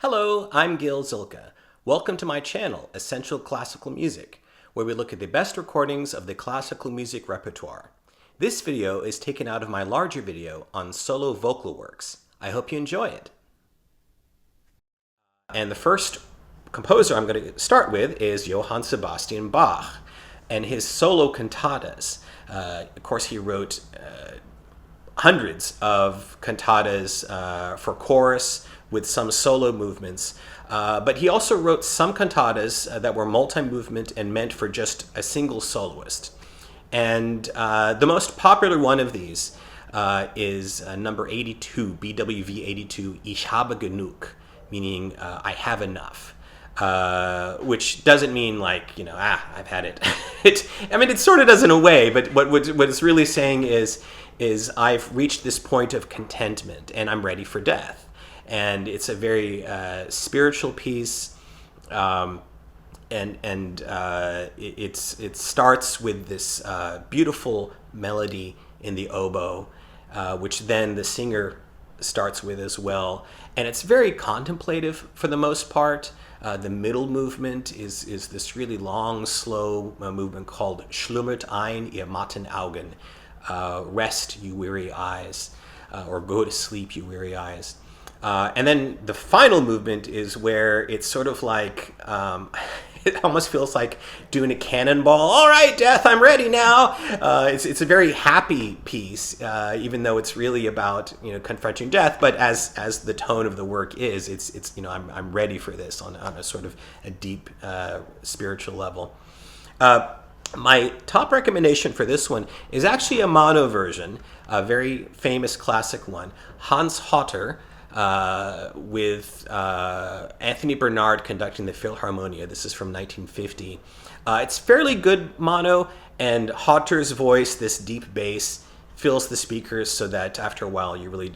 Hello, I'm Gil Zilkha. Welcome to my channel, Essential Classical Music, where we look at the best recordings of the classical music repertoire. This video is taken out of my larger video on solo vocal works. I hope you enjoy it. And the first composer I'm going to start with is Johann Sebastian Bach and his solo cantatas. Of course, he wrote hundreds of cantatas for chorus with some solo movements, but he also wrote some cantatas that were multi-movement and meant for just a single soloist. And the most popular one of these is number 82, BWV 82, Ich habe genug, meaning I have enough. Which doesn't mean like, I've had it. It sort of does in a way, but what it's really saying is I've reached this point of contentment and I'm ready for death. And it's a very spiritual piece, it starts with this beautiful melody in the oboe, which then the singer starts with as well. And it's very contemplative for the most part. The middle movement is this really long, slow movement called Schlummert ein, ihr matten Augen. Rest, you weary eyes, or go to sleep, you weary eyes. And then the final movement is where it's sort of like, it almost feels like doing a cannonball. All right, death, I'm ready now. It's a very happy piece, even though it's really about confronting death. But as the tone of the work is, it's I'm ready for this on a sort of a deep spiritual level. My top recommendation for this one is actually a mono version, a very famous classic one, Hans Hotter, with Anthony Bernard conducting the Philharmonia. This is from 1950. It's fairly good mono, and Hotter's voice, this deep bass, fills the speakers so that after a while you really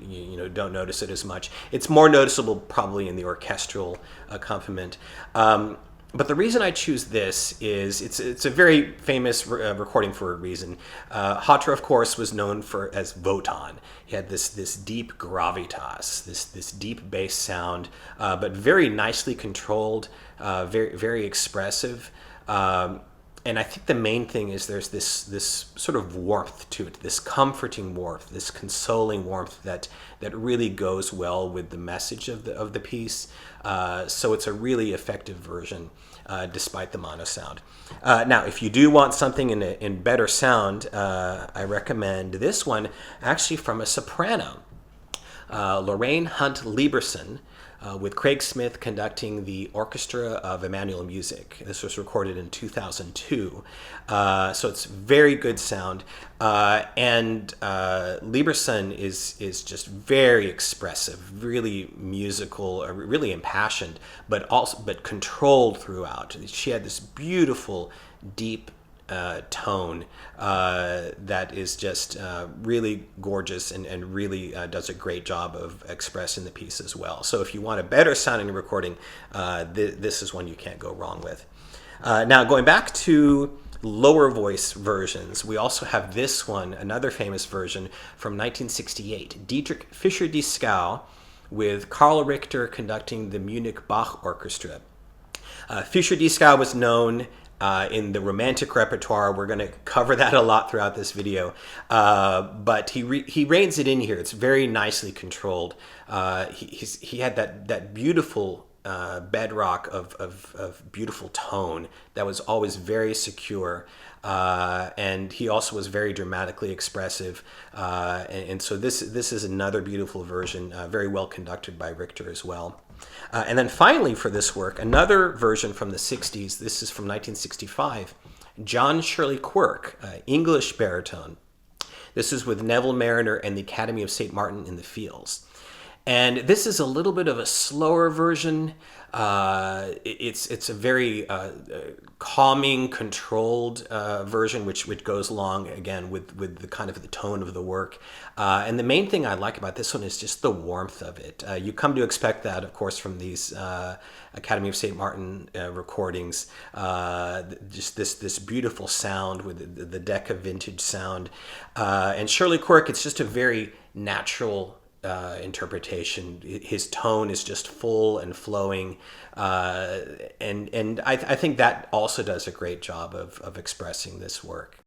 don't notice it as much. It's more noticeable probably in the orchestral accompaniment. But the reason I choose this is it's a very famous recording for a reason. Hotter, of course, was known as Wotan. He had this deep gravitas, this deep bass sound, but very nicely controlled, very very expressive. And I think the main thing is there's this sort of warmth to it, this comforting warmth, this consoling warmth that really goes well with the message of the piece. So it's a really effective version, despite the mono sound. Now, if you do want something in better sound, I recommend this one, actually from a soprano, Lorraine Hunt Lieberson, with Craig Smith conducting the Orchestra of Emmanuel Music. This was recorded in 2002, so it's very good sound. And Lieberson is just very expressive, really musical, really impassioned, but controlled throughout. She had this beautiful, deep tone that is just really gorgeous and really does a great job of expressing the piece as well. So if you want a better sounding recording, this is one you can't go wrong with. Now going back to lower voice versions, we also have this one, another famous version from 1968, Dietrich Fischer-Dieskau with Karl Richter conducting the Munich Bach Orchestra. Fischer-Dieskau was known in the romantic repertoire. We're going to cover that a lot throughout this video, but he reins it in here. It's very nicely controlled. He had that beautiful bedrock of beautiful tone that was always very secure, and he also was very dramatically expressive, and so this is another beautiful version, very well conducted by Richter as well. And then finally for this work, another version from the 60s. This is from 1965. John Shirley-Quirk, English baritone. This is with Neville Marriner and the Academy of St. Martin in the Fields. And this is a little bit of a slower version. It's a very calming, controlled version, which goes along again with the kind of the tone of the work. And the main thing I like about this one is just the warmth of it. You come to expect that, of course, from these Academy of St. Martin recordings. Just this beautiful sound with the Decca vintage sound. And Shirley-Quirk, it's just a very natural interpretation. His tone is just full and flowing, and I think that also does a great job of expressing this work.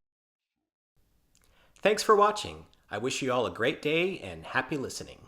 Thanks for watching. I wish you all a great day and happy listening.